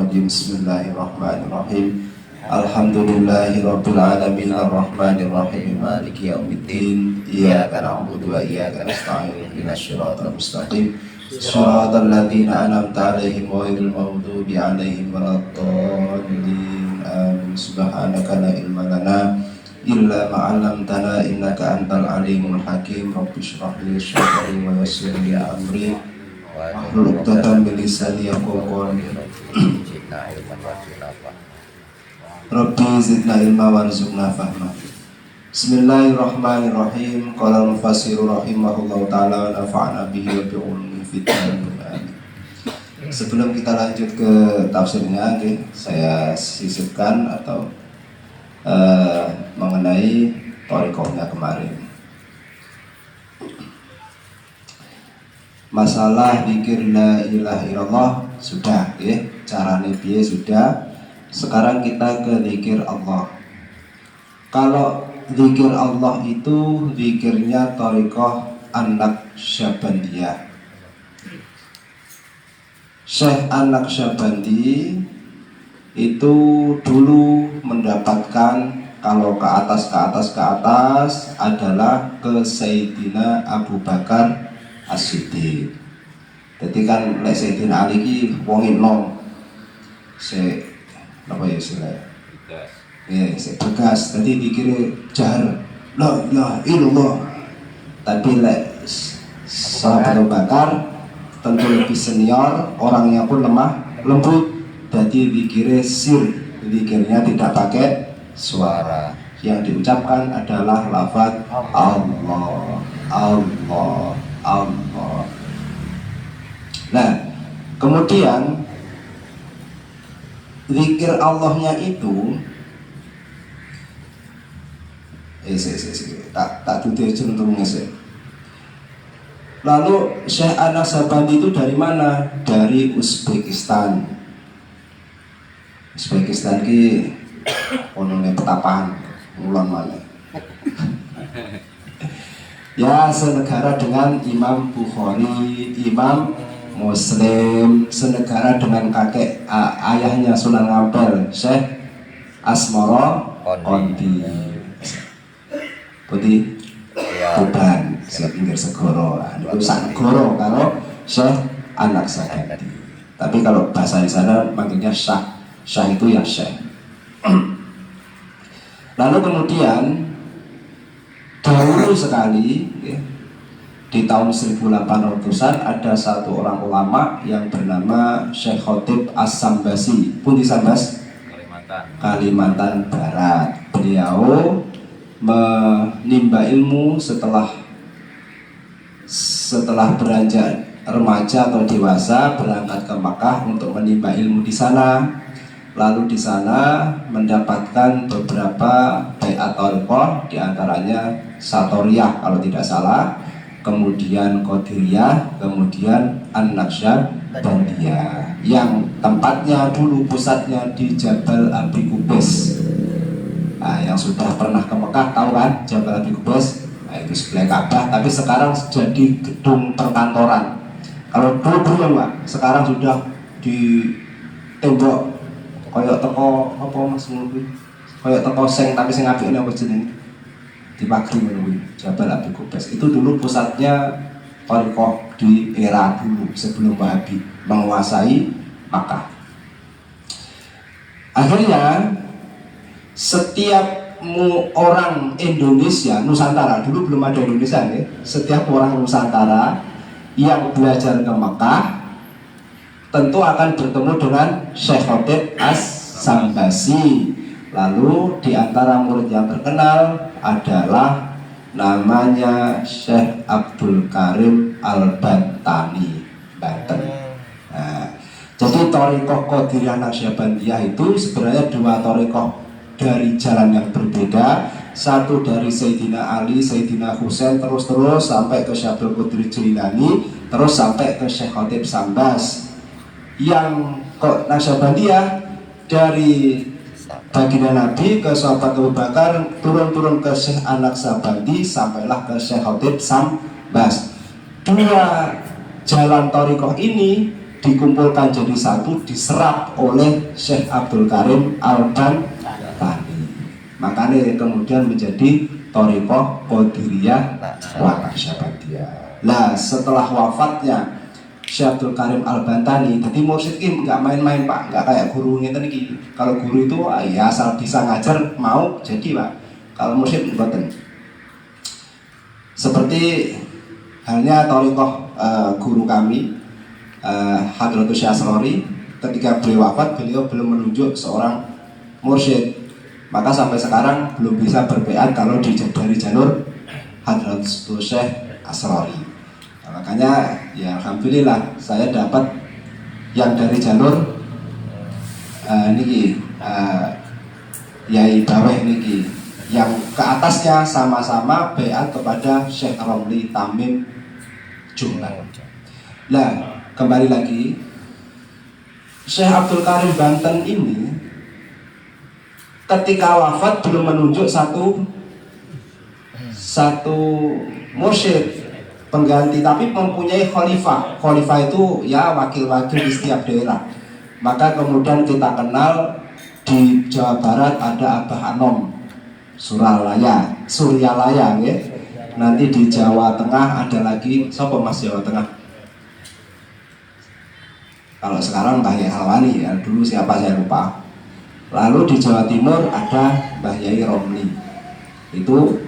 rajim. Bismillahirrahmanirrahim. Alhamdulillahirabbil alamin arrahmanir rahim maliki yaumiddin. Iyyaka na'budu wa iyyaka nasta'in. Ihdinas siratal mustaqim. Shiratal ladzina an'amta 'alaihim ghairil maghdubi 'alaihim waladdallin. Amin. Subhanaka la ilma lana illa ma 'allamtana innaka antal alimul hakim. Rabbi shrah li sadri wa yassir li amri wahlul 'uqdatam min lisani yafqahu qawli. Rabbi zidna ilma warzuqna fahma. Bismillahirrahmanirrahim. Qala al-mufassiru rahimahullahu ta'ala wa nafa'ana bihi wa bi ulumi fid dharain. Sebelum kita lanjut ke tafsirnya, saya sisipkan atau mengenai thariqahnya kemarin. Masalah zikir la ilaha illallah sudah, carane piye sudah. Sekarang kita ke zikir Allah. Kalau zikir Allah itu zikirnya thariqah An-Naqsyabandiyah. Syekh An-Naqsyabandi itu dulu mendapatkan, kalau ke atas adalah ke Sayyidina Abu Bakar As-Siddiq. Jadi kan lek Sayyidina Ali ki wong enom. Apa ya istilahnya? Begas. Tadi dikira jahar la ilaha illallah. Tapi lek Sahabat Abu Bakar tentu lebih senior, orangnya pun lemah lembut. Jadi dikira sir, dikiranya tidak pakai suara. Yang diucapkan adalah lafaz Allah, Allah, Allah. Nah, kemudian zikir Allahnya itu tak tutur cenderungnya sih. Lalu Syekh An-Naqsyabandi itu dari mana? Dari Uzbekistan. Uzbekistan ki onone petapaan ulang mana? Ya, senegara dengan Imam Bukhari, Imam Muslim, senegara dengan kakek ayahnya Sunan Ampel, Syekh Asmara Kondi Putih Tuban, pinggir segoro. Itu sagoro kalau Syekh An-Naqsyabandi. Tapi kalau bahasa di sana manggilnya Syah. Syah itu ya Syekh. Lalu kemudian dahulu sekali, di tahun 1800-an ada satu orang ulama yang bernama Syekh Khotib As-Sambasi, pun di Sambas, Kalimantan Barat. Beliau menimba ilmu setelah beranjak remaja atau dewasa, berangkat ke Makkah untuk menimba ilmu di sana. Lalu di sana mendapatkan beberapa baiat thariqah, diantaranya Satoriyah kalau tidak salah, kemudian Qadiriyah, kemudian An-Naqsyabandiyah, yang tempatnya dulu pusatnya di Jabal Abi Qubais. Nah, yang sudah pernah ke Mekah tahu kan Jabal Abi Qubais? Nah, itu sebelah Ka'bah, tapi sekarang jadi gedung perkantoran. Kalau dulu Pak, sekarang sudah di tembok kayak teko apa Mas ngono kayak teko seng, tapi sing apik apa jenenge? Di Pagri menunggu Jabal Abi Qubais. Itu dulu pusatnya thariqah di era dulu sebelum Wahabi menguasai Makkah. Akhirnya setiap orang Indonesia, Nusantara, dulu belum ada Indonesia ya, setiap orang Nusantara yang belajar ke Makkah tentu akan bertemu dengan Syekh Khotib As-Sambasi. Lalu di antara murid yang terkenal adalah namanya Syekh Abdul Karim Al-Bantani, Banten. Nah, jadi thariqah Qadiriyah Naqsyabandiyah itu sebenarnya dua thariqah dari jalan yang berbeda. Satu dari Sayyidina Ali, Sayyidina Husain, terus sampai ke Syekh Abdul Qadir Jilani, terus sampai ke Syekh Khotib Sambas. Yang Naqsyabandiyah dari baginda Nabi ke sahabat Abu Bakar, turun ke Syekh An-Naqsyabandi, sampailah ke Syekh Khotib Sambas. Dua jalan thariqah ini dikumpulkan jadi satu, diserap oleh Syekh Abdul Karim Al-Bantani. Makanya kemudian menjadi Thariqah Qadiriyah wa Naqsyabandiyah. Nah, setelah wafatnya Syekh Abdul Karim Al-Bantani, jadi mursyid ini nggak main-main Pak, nggak kayak gurunya tadi. Kalau guru itu ya asal bisa ngajar mau jadi Pak. Kalau mursyid bukan. Seperti halnya Thariqah guru kami Hadratus Syekh Asrori, ketika beliau wafat beliau belum menunjuk seorang mursyid, maka sampai sekarang belum bisa berbeat kalau dari jalur Hadratus Syekh Asrori. Nah, makanya ya alhamdulillah saya dapat yang dari jalur Yai Baweh niki, yang ke atasnya sama-sama beat kepada Syekh Romli Tamim Jumlah. Nah, kembali lagi, Syekh Abdul Karim Banten ini ketika wafat belum menunjuk satu mursyid pengganti, tapi mempunyai khalifah. Khalifah itu ya wakil-wakil di setiap daerah. Maka kemudian kita kenal di Jawa Barat ada Abah Anom Suryalaya ya. Nanti di Jawa Tengah ada lagi, siapa Mas Jawa Tengah? Kalau sekarang Mbah Yai Halwani ya, dulu siapa saya lupa. Lalu di Jawa Timur ada Mbah Yai Romli. Itu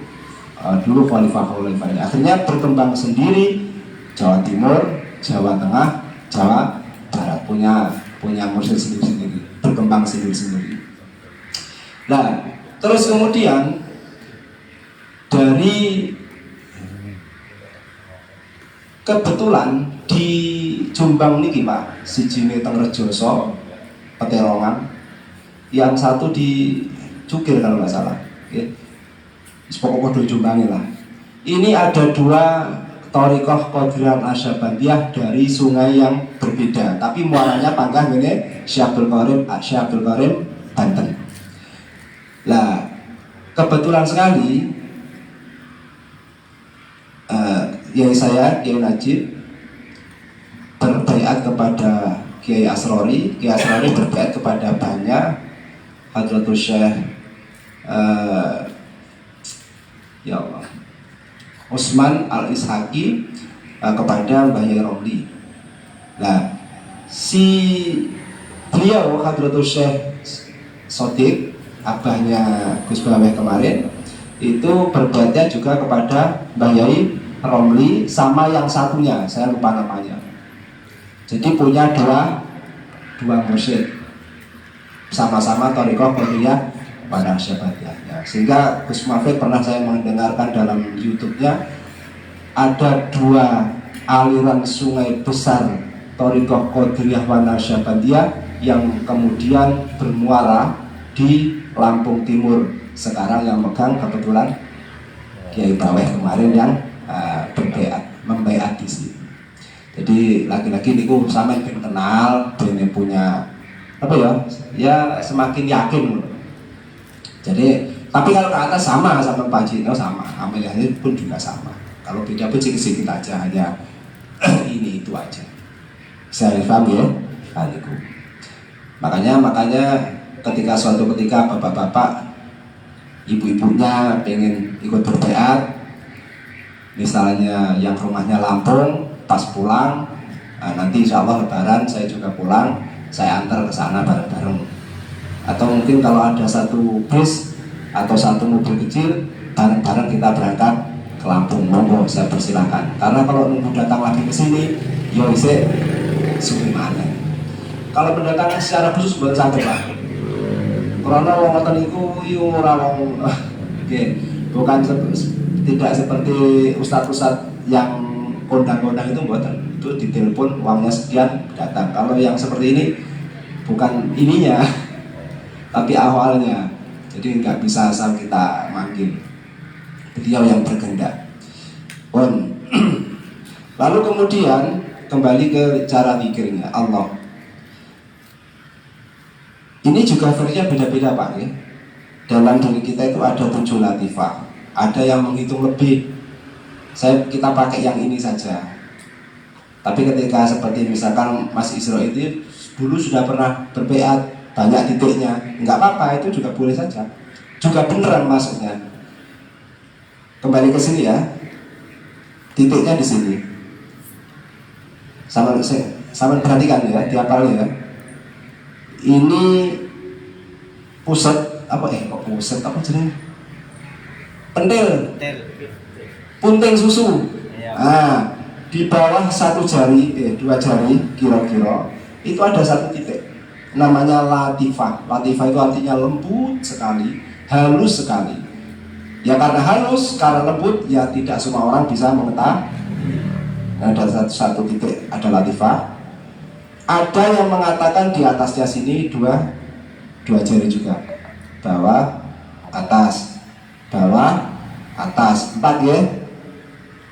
dulu khalifah-khalifahnya. Akhirnya berkembang sendiri, Jawa Timur, Jawa Tengah, Jawa Barat punya mursyid sendiri-sendiri, berkembang sendiri-sendiri. Nah, terus kemudian dari kebetulan di Jombang niki Pak, sijine teng Rejoso, Peterongan, yang satu di Cukir kalau nggak salah. Okay. Pokoknya di Jombang lah. Ini ada dua Thariqah Qadiriyah Naqsyabandiyah dari sungai yang berbeda, tapi muaranya panggah ini Syekh Abdul Karim Banten. Nah, kebetulan sekali Kiai saya, Kiai Najib berbaiat kepada Kiai Asrori. Kiai Asrori berbaiat kepada banyak Hadratus Syekh ya Allah Usman Al-Ishaqi kepada Mbah Yai Romli. Nah, si beliau Hadratus Syekh Sodik, abahnya Gus Baweh kemarin, itu berbaiatnya juga kepada Mbah Yai Romli sama yang satunya, saya lupa namanya. Jadi punya dua mursyid, sama-sama Thariqah Qadiriyah wa Naqsyabandiyah. Sehingga Gus Mafid pernah saya mendengarkan dalam YouTube-nya, ada dua aliran sungai besar Thariqah Qadiriyah wa Naqsyabandiyah yang kemudian bermuara di Lampung Timur. Sekarang yang megang kebetulan Kiai Baweh kemarin yang membaiat di sini. Jadi laki-laki niku sama yang kenal, ben punya apa ya semakin yakin. Jadi tapi kalau ke atas sama Pak Cino sama, amaliyahnya pun juga sama. Kalau beda pun sedikit-sedikit aja, hanya ini itu aja. Saya paham ya, haliku. Makanya ketika suatu ketika bapak-bapak, ibu-ibunya pengen ikut berbaiat, misalnya yang rumahnya Lampung, pas pulang, nanti insya Allah Lebaran saya juga pulang, saya antar ke sana bareng-bareng. Atau mungkin kalau ada satu bus atau satu mobil kecil, bareng-bareng kita berangkat ke Lampung, monggo saya persilakan. Karena kalau nunggu datang lagi ke sini, ya bisa suwi mana. Kalau pendatangan secara khusus buat sampai Pak. Karena wong ngoten iku ora wong bukan tidak seperti ustadz-ustadz yang kondang-kondang itu buatan, itu ditelepon uangnya sekian datang. Kalau yang seperti ini bukan ininya tapi awalnya, jadi nggak bisa asal kita manggil, beliau yang berkehendak. Lalu kemudian kembali ke cara pikirnya Allah. Ini juga versinya beda-beda Pak ya. Dalam diri kita itu ada 7 latifah, ada yang menghitung lebih. Kita pakai yang ini saja. Tapi ketika seperti misalkan Mas Isro itu dulu sudah pernah berbeat banyak titiknya, nggak apa-apa, itu juga boleh saja, juga beneran maksudnya. Kembali ke sini ya, titiknya di sini. Sama perhatikan ya, dihafal ya. Ini pusat apa pusat apa jenis? Pentil. Punting susu. Nah, di bawah satu jari, dua jari kira-kira itu ada satu titik namanya latifah. Latifah itu artinya lembut sekali, halus sekali. Ya karena halus, karena lembut, ya tidak semua orang bisa mengetahui. Ada satu titik, ada latifah. Ada yang mengatakan di atasnya sini dua jari juga, bawah, atas, bawah, atas, 4 ya,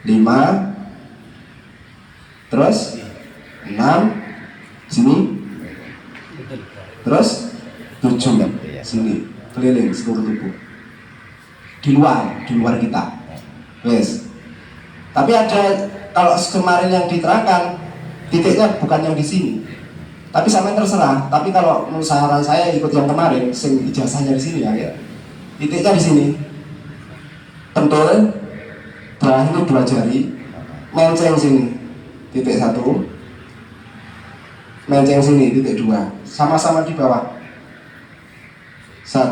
5, terus 6, sini, terus 7, sini, keliling seluruh tubuh, di luar kita, wes. Tapi ada, kalau kemarin yang diterangkan titiknya bukan yang di sini, tapi sampai terserah. Tapi kalau menurut saran saya ikut yang kemarin, sing ijazahnya di sini ya, titiknya di sini, pentul, bawah ini 2 jari, menceng sini, titik 1, menceng sini, titik 2, sama-sama di bawah, 1,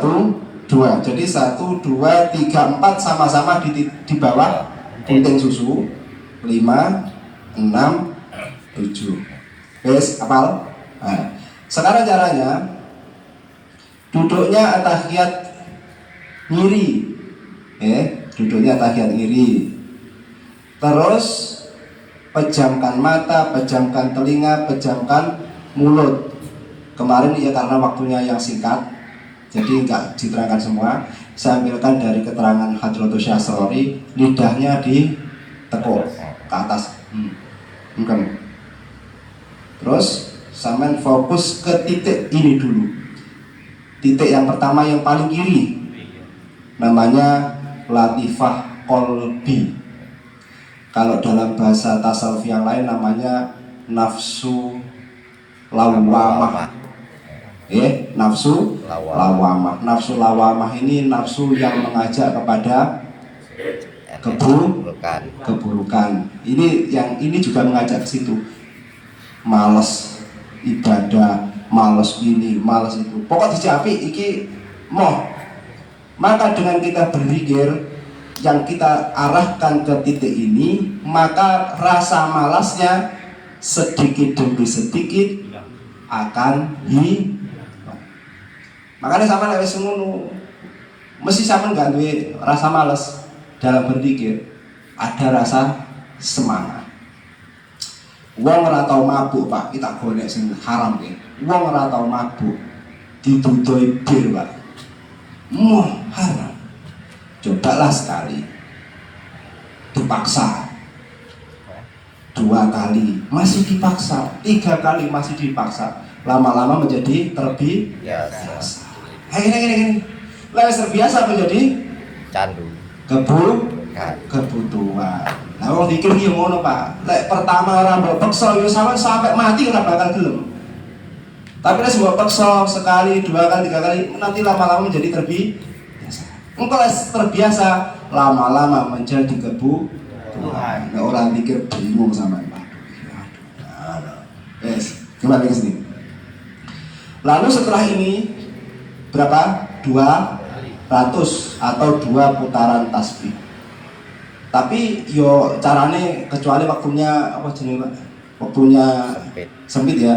2, jadi 1, 2, 3, 4 sama-sama di bawah punting susu, 5, 6, 7. Wes, hafal? Nah, sekarang caranya duduknya atahiyat ngiri, duduknya atahiyat ngiri. Terus pejamkan mata, pejamkan telinga, pejamkan mulut. Kemarin ya karena waktunya yang singkat, jadi enggak diterangkan semua. Saya ambilkan dari keterangan Hadratus Syasrori, lidahnya ditekuk ke atas. Bukan. Terus sampean fokus ke titik ini dulu. Titik yang pertama yang paling kiri, namanya latifah qalbi. Kalau dalam bahasa tasawuf yang lain namanya nafsu lawamah. Nafsu lawamah. Nafsu lawamah ini nafsu yang mengajak kepada keburukan. Ini juga mengajak ke situ. Males ibadah, males ini, males itu. Pokok dicapi iki moh. Maka dengan kita berpikir yang kita arahkan ke titik ini, maka rasa malasnya sedikit demi sedikit akan hilang. Makanya sama lewat ngono, mesti sama nggak duwe rasa malas dalam berpikir, ada rasa semangat. Wong ora tau mabuk Pak, kita golek sing haram ya. Wong ora tau mabuk ditutui bir Pak, haram. Cobalah sekali, dipaksa 2 kali masih dipaksa, 3 kali masih dipaksa, lama-lama menjadi terbiasa. Gini. Lewat terbiasa menjadi candu, kebutuhan. Nah, wong pikir ki ngono, Pak. Lek pertama ora mbok peksa yo sampai mati ora bakal gelem. Tapi nek mbok peksa sekali, 2 kali, 3 kali, nanti lama-lama menjadi terbiasa. Engko terbiasa, lama-lama menjadi kebutuhan. Nek orang pikir bingung sama Pak. Yes, kembali ke sini. Lalu setelah ini berapa? 200 atau 2 putaran tasbih. Tapi yo carane kecuali waktunya apa jenenge Pak? Waktunya sempit ya.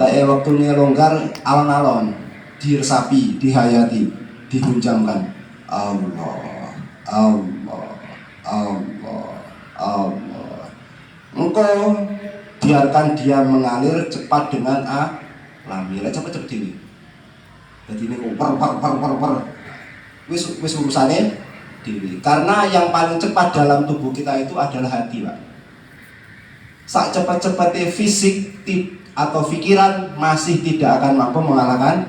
Lek waktunya longgar alon-alon, diresapi, dihayati, dihunjamkan. Allah, Allah, Allah, Allah. Engkau biarkan dia mengalir cepat dengan alami. Lek cepet-cepet dhewe. Dadi niku per. Wis urusane diri. Karena yang paling cepat dalam tubuh kita itu adalah hati, Pak. Sak cepat-cepatnya fisik atau pikiran masih tidak akan mampu mengalahkan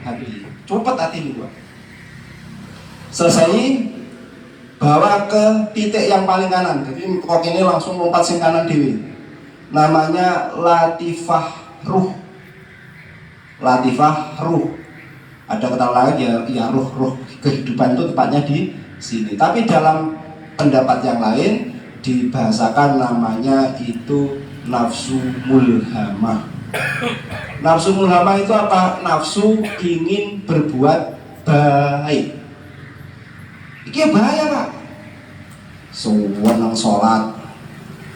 hati. Cepet hati ini, Pak. Selesai, bawa ke titik yang paling kanan. Jadi kok ini langsung lompat sing kanan dewi. namanya latifah ruh. Latifah ruh. Ada kata lain ya ruh kehidupan itu tepatnya di sini. Tapi dalam pendapat yang lain dibahasakan namanya itu nafsu mulhamah. Nafsu mulhamah itu apa? Nafsu ingin berbuat baik. Ini bahaya Pak. Sewenang sholat,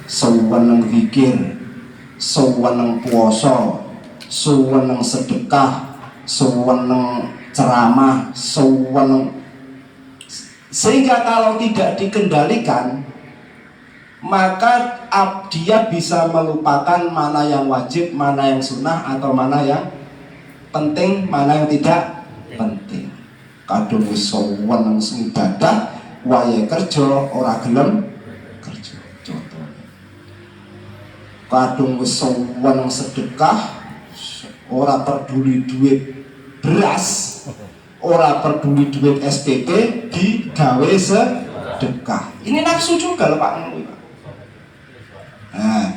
sewenang zikir, sewenang puasa, sewenang sedekah, sewenang ceramah, sewenang, sehingga kalau tidak dikendalikan maka dia bisa melupakan mana yang wajib, mana yang sunnah, atau mana yang penting, mana yang tidak penting. Kadung wis sewenang ibadah wayahe kerja ora gelem kerja. Contoh. Kadung wis sewenang sedekah ora peduli duit beras, ora peduli duit SPP, digawe sedekah. Ini nafsu juga loh Pak. Nah,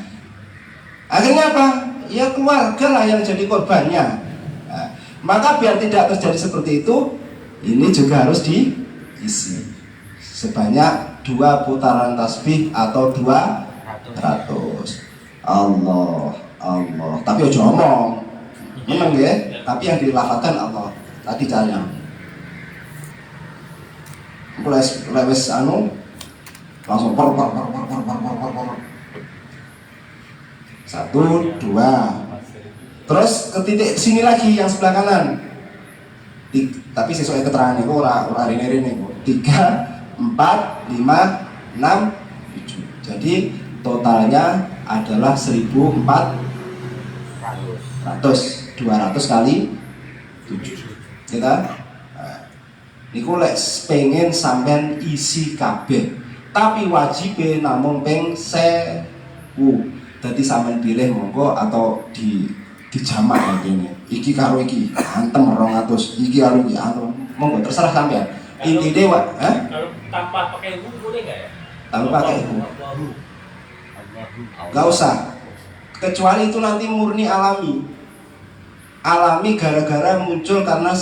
akhirnya apa? Ya keluarga lah yang jadi korbannya. Nah, maka biar tidak terjadi seperti itu, ini juga harus diisi sebanyak 2 putaran tasbih atau 200. Allah, Allah. Tapi ojo ngomong. Meneng ya, tapi yang dilafalkan Allah. Tadi caranya. Lewes langsung por. 1, 2. Terus ke titik sini lagi yang sebelah kanan. Tapi sesuai keterangan itu ora rene-rene kok. 3, 4, 5, 6, 7. Jadi totalnya adalah 1400. 200 kali 7. Kita niku lek pengen sampean isi kabeh. Tapi wajib namung ping 1000. Dadi sampean pilih monggo atau dijamak ngene. Iki karo iki, antem 200. Iki karo iki, monggo terserah sampean. Intine kalau tanpa pakai buku boleh enggak ya? Tanpa pakai buku. Enggak usah. Kecuali itu nanti murni alami. Alami gara-gara muncul karena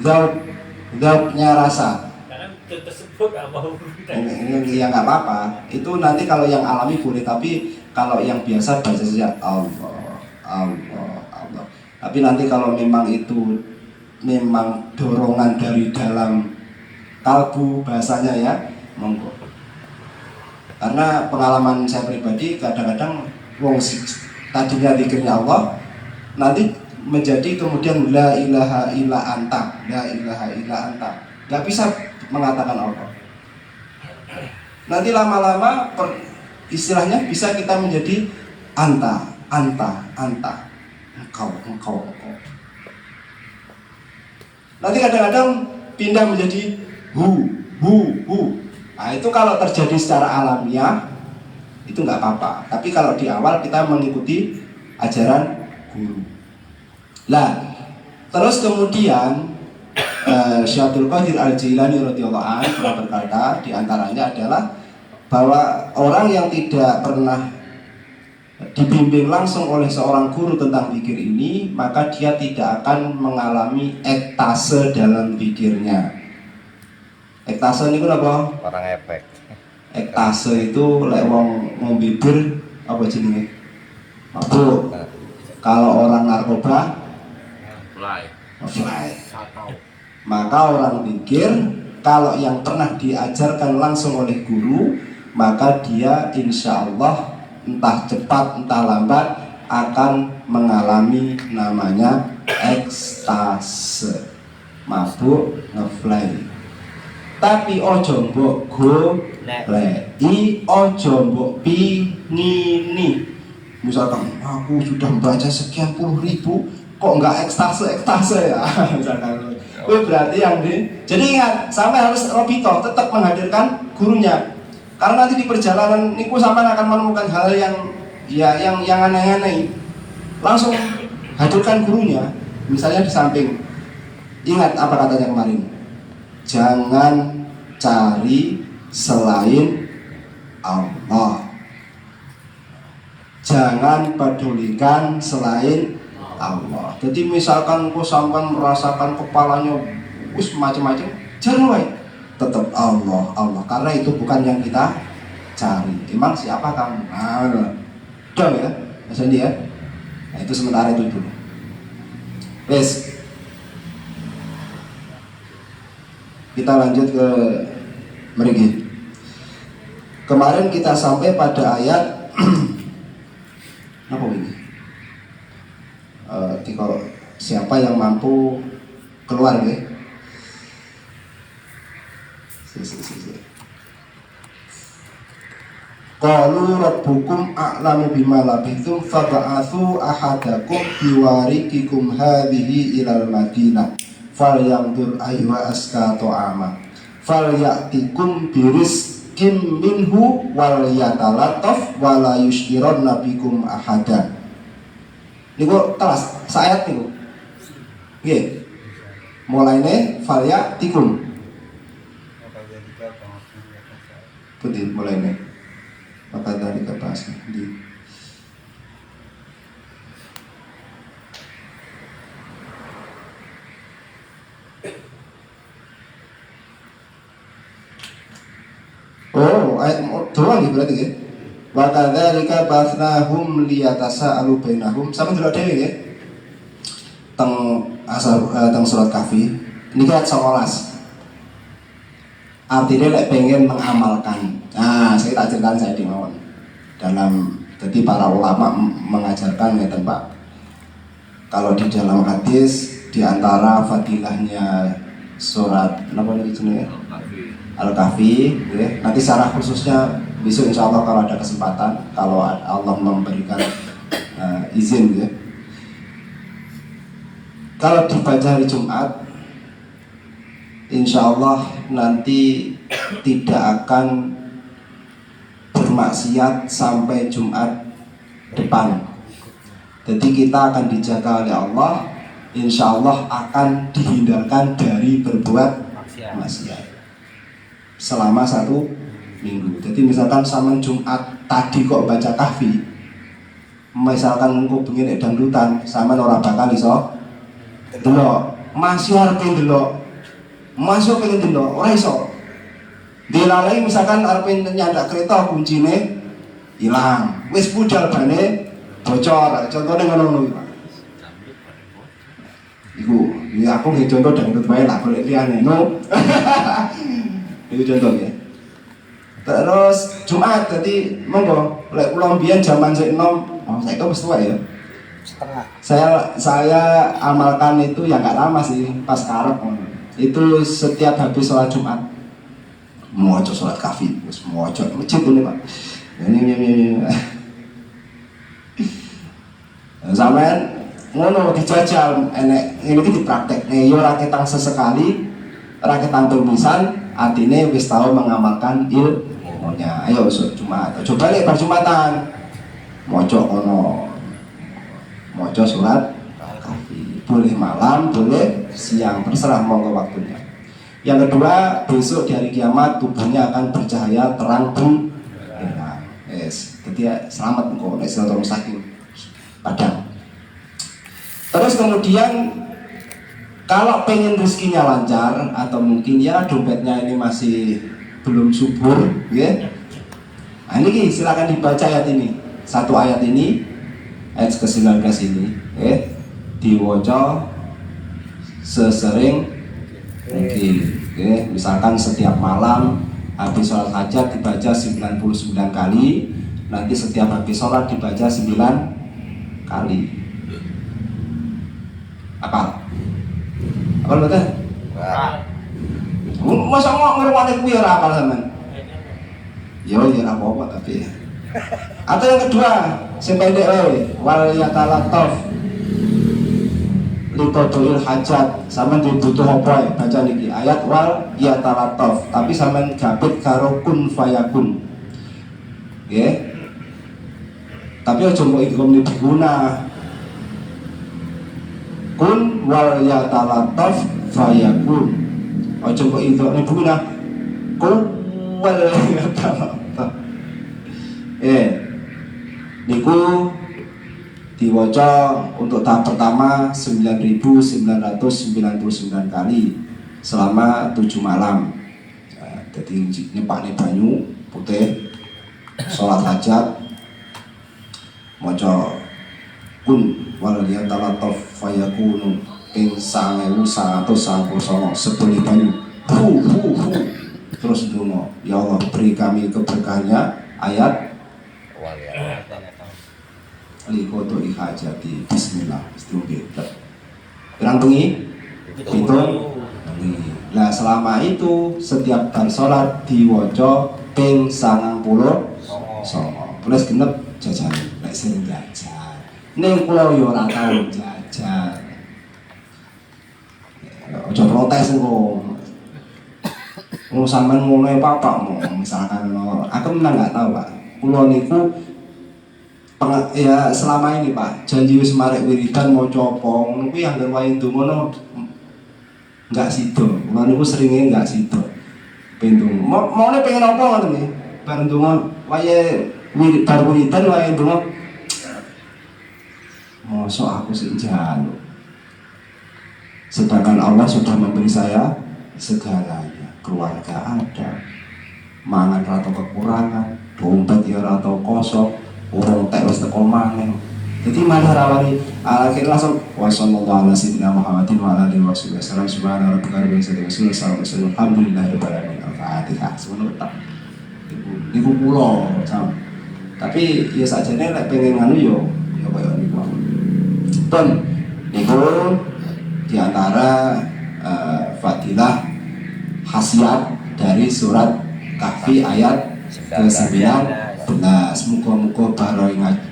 zautnya rasa. Karena tersebut enggak mau. Ini ya nggak apa-apa. Itu nanti kalau yang alami boleh, tapi kalau yang biasa baca saja Allah, Allah, Allah. Tapi nanti kalau memang itu memang dorongan dari dalam kalbu bahasanya ya, monggo. Karena pengalaman saya pribadi kadang-kadang wong tadinya zikirnya Allah nanti menjadi kemudian la ilaha illa anta, la ilaha illa anta. Nggak bisa mengatakan Allah. Nanti lama-lama istilahnya bisa kita menjadi anta, engkau. Nanti kadang-kadang pindah menjadi hu. Nah itu kalau terjadi secara alamiah itu nggak apa-apa. Tapi kalau di awal kita mengikuti ajaran guru. Lah, terus kemudian Syekh Abdul Qadir Al-Jilani radhiyallahu anhu pernah berkata, di antaranya adalah bahwa orang yang tidak pernah dibimbing langsung oleh seorang guru tentang zikir ini, maka dia tidak akan mengalami ektase dalam zikirnya. Ektase ini apa? Orang efek. Ektase itu lek wong ngombe bir apa jenenge? Mabuk. Kalau orang narkoba fly. Maka orang zikir kalau yang pernah diajarkan langsung oleh guru, maka dia insya Allah entah cepat entah lambat akan mengalami namanya ekstase, mabuk ngefly. Tapi ojo mbok goleki, ojo mbok pingini. Misalkan aku sudah membaca sekian puluh ribu kok nggak ekstase ya. Misalkan itu berarti yang jadi ingat, sampai harus robito tetap menghadirkan gurunya. Karena nanti di perjalanan niku sampai akan menemukan hal yang aneh-aneh. Langsung hadirkan gurunya. Misalnya di samping. Ingat apa katanya kemarin? Jangan cari selain Allah. jangan pedulikan selain Allah. Jadi misalkan kau sampai merasakan kepalanya wis macam-macam, jangan wae, tetap Allah, Allah, karena itu bukan yang kita cari. Emang siapa kamu? Nah, dong ya, Mas Andi ya. Nah, itu sementara itu dulu. Wes, kita lanjut ke merigi. Kemarin kita sampai pada ayat apa ini? Kalau siapa yang mampu keluar ya? Qalu rabbukum a'lamu bima labithum fab'atsu ahadakum biwarikikum hadhihi ilal madinah falyanzur ayyuha azka ta'ama falyatikum birizqin minhu wal yatalattaf wala yushkiranna bikum ahada. Niku telas sayat niku. Nggih. Mulaine falyatikum. Pundi mulaine. Maka dari kebahasnya di ayat doang gitu berarti ya. Wa kadzalika basnahum liyatasaalu bainahum. Sama delok dhewe ya. Teng teng surat Kahfi. Niki ayat 11. Artinya lek pengen mengamalkan. Nah, saya tak ceritakan saya di mawon. Jadi para ulama mengajarkan ngeten Pak. Kalau di dalam hadis di antara fadilahnya surat apa ini jenenge? Al-Kahfi, ya. Nanti secara khususnya besok insya Allah kalau ada kesempatan, kalau Allah memberikan izin, ya. Kalau dibaca hari Jumat, insya Allah nanti tidak akan bermaksiat sampai Jumat depan. Jadi kita akan dijaga oleh Allah, insya Allah akan dihindarkan dari berbuat maksiat selama 1 minggu. Jadi misalkan sama Jumat tadi kok baca Kahfi, misalkan engko bengi dangdutan, sama ora bakal iso delok, masih arep delok, masuk pengen delok, ora iso. Dilalai misalkan arep nyandak kereta kuncine hilang, wis budal bane bocor, contohnya ngono iki Pak. Iku, ya aku nggih contoh dangdut wae lah golek liyane no. Itu contohnya. Terus Jumat jadi monggo lek kula mbiyen jaman sik enom, saiki wis tuwa ya. Saya amalkan itu ya enggak lama sih, pas karep. Itu setiap habis sholat Jumat maca sholat Kahfi, wis maca masjid ini Pak. Ini. Sampeyan ngono dijajal enek ini iki dipraktek. Yo ora ketang sesekali, ora ketang pisan. Artinya wis tahu mengamalkan ilmunya. Ayo Jumat, coba lihat bar Jumatan, moco kono, moco surat Kahfi. Boleh malam, boleh siang, terserah monggo waktunya. Yang kedua, besok di hari kiamat tubuhnya akan bercahaya terang benderang. Yes, jadi selamat kok, nek sira saking padang. Terus kemudian kalau pengen rezekinya lancar atau mungkin ya dompetnya ini masih belum subur, ya. Nah, ini silakan dibaca ayat ini. Satu ayat ini, ayat ke-19 ini, ya. Diwaca sesering mungkin, ya. Misalkan setiap malam habis sholat hajat dibaca 99 kali, nanti setiap habis sholat dibaca 9 kali. Apa? Apa betul? Masa mau ngerwani kuwi ora apal sampean? Ya ora apa-apa tapi ya. Atau yang kedua, sing pendek wae, wal yatalattaf litodul hajat. Sampeyan dibutuh apa baca niki ayat wal yatalattaf, tapi sampeyan gabit karo kun fayakun. Nggih. Tapi aja mbok ikom diguna. Kun wal yatalattaf fayakun. Aja kok idone buna. Kun wal yatalattaf. niku diwaca untuk tahap pertama 9.999 kali selama 7 malam. Nah, jadi nyepakne banyu putih, sholat hajat, maca kun waliyatalataf fayakunu ping 1999 sebeli banyu hu terus dungo, ya Allah beri kami keberkahannya ayat likoto ihajati bismillah bismillah pirang bengi pitung bengi. Nah selama itu setiap bar sholat diwaca ping 90 songo plus genep jajan nek sing jajan ning kula yo ora tau jajan. Aja protes engko. Mau sampean ngono papakmu misalkan aku memang nggak tahu Pak. Kula niku ya selama ini Pak, janji wis marek wiridan maca apa ngono kuwi anggere wae ndonga enggak sida. Kula niku seringe enggak sida. Pendung. Maune pengen apa ngoten nggih? Bar ndonga wae bar wiridan wae ndonga. Mosok aku sing njaluk. Sedangkan Allah sudah memberi saya segalanya. Keluarga ada, mangan atau kekurangan, dompet ya atau kosong, urung tek wis teko maneh. Jadi malah rawani akhir langsung wa sallallahu ala sayyidina Muhammadin wa ala alihi wasallam subhana rabbika rabbil izzati amma yasifun alhamdulillahirabbil alamin. Al-Fatihah. Semono tak. Niku kula sam. Tapi ya sakjane nek pengen nganu yo koyo niku. Pun niku di antara fadilah khasiat dari surat Kahfi ayat ke-19. Muga-muga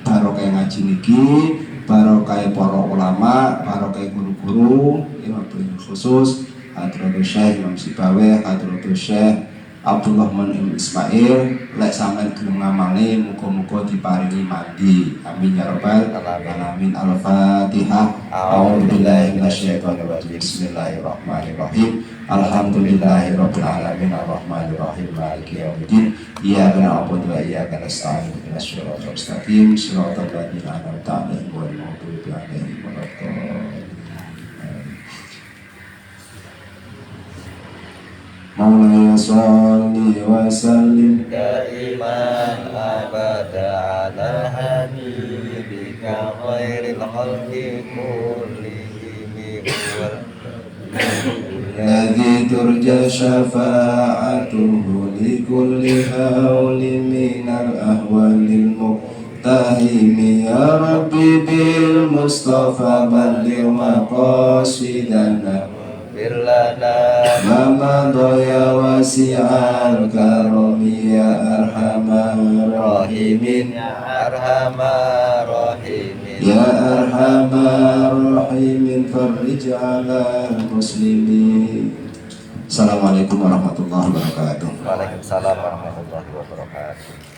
barokah ngaji niki, barokah para ulama, barokah guru-guru, imam khusus Hadratus Syekh Imam Sibawe, Hadratus Syekh Abdullah Manim Ismail, lek sampean gelem ngamale muga-muga diparingi mandi. Amin ya rabbal alamin. Al-Fatihah. A'udzubillahi minasyaitonir rajim. Bismillahirrahmanirrahim. Alhamdulillahirabbil alamin arrahmanir rahim maliki yaumiddin. Iyyaka na'budu wa iyyaka nasta'in. Ihdinas siratal mustaqim. Shiratal ladzina an'amta 'alaihim ghairil maghdubi 'alaihim waladdallin. Maulaya sholli wa sallim daiman abada ala habibika khairil khalqi kullihim wal الذي ترجى شفاعته لكل هول من الأهوال المقتحم يا ربي بالمصطفى بلغ مقاصدنا birlana ما مضى يا واسع الكرم يا أرحم الراحمين ya arhamar rahimin يا أرحم الراحمين فرج على المسلمين. Assalamualaikum warahmatullahi wabarakatuh. Waalaikumsalam warahmatullahi wabarakatuh.